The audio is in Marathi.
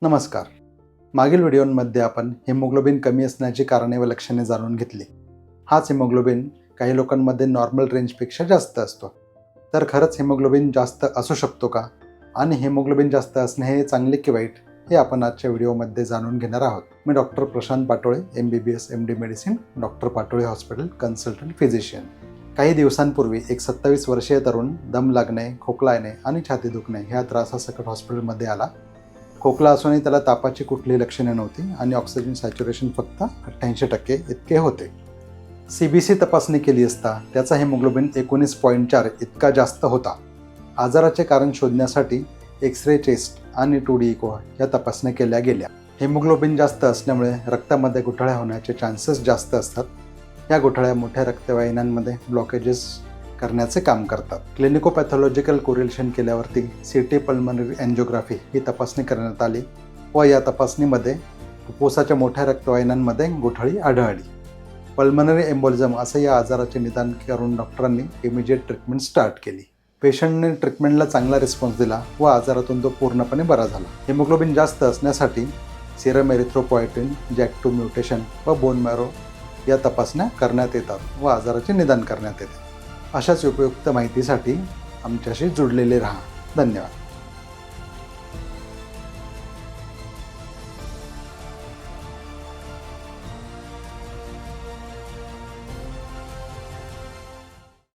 नमस्कार. मागील व्हिडिओमध्ये आपण हिमोग्लोबिन कमी असण्याची कारणे व लक्षणे जाणून घेतली. हाच हिमोग्लोबिन काही लोकांमध्ये नॉर्मल रेंजपेक्षा जास्त असतो. तर खरंच हिमोग्लोबिन जास्त असू शकतो का? आणि हिमोग्लोबिन जास्त असणे हे चांगले की वाईट हे आपण आजच्या व्हिडिओमध्ये जाणून घेणार आहोत. मी doctor Prashant Patole, MBBS MD medicine, doctor Patole hospital, consultant physician. काही दिवसांपूर्वी एक 27 वर्षीय तरुण दम लागणे, खोकला येणे आणि छाती दुखणे ह्या त्रासासकट हॉस्पिटलमध्ये आला. खोकला असूनही त्याला तापाची कुठलीही लक्षणे नव्हती आणि ऑक्सिजन सॅच्युरेशन फक्त 88% इतके होते. CBC तपासणी केली असता त्याचा हिमोग्लोबिन 19.4 इतका जास्त होता. आजाराचे कारण शोधण्यासाठी एक्स-रे चेस्ट आणि 2D इको या तपासण्या केल्या गेल्या. हिमोग्लोबिन जास्त असल्यामुळे रक्तामध्ये गुठळ्या होण्याचे चान्सेस जास्त असतात. या गुठळ्या मोठ्या रक्तवाहिन्यांमध्ये ब्लॉकेजेस करण्याचे काम करतात. क्लिनिकोपॅथॉलॉजिकल कोरिलेशन केल्यावरती CT पल्मनरी एन्जिओग्राफी ही तपासणी करण्यात आली व या तपासणीमध्ये फुफ्फुसाच्या मोठ्या रक्तवाहिन्यांमध्ये गुठळी आढळली. पल्मनरी एम्बोलिझम असं या आजाराचे निदान करून डॉक्टरांनी इमिजिएट ट्रीटमेंट स्टार्ट केली. पेशंटने ट्रीटमेंटला चांगला रिस्पॉन्स दिला व आजारातून तो पूर्णपणे बरा झाला. हिमोग्लोबिन जास्त असण्यासाठी सिरम एरिथ्रोपॉयटिन, JAK2 म्युटेशन व बोन मॅरो या तपासण्या करण्यात येतात व आजाराचे निदान करण्यात येते. अशाच उपयुक्त माहितीसाठी आमच्याशी जुडलेले राहा. धन्यवाद.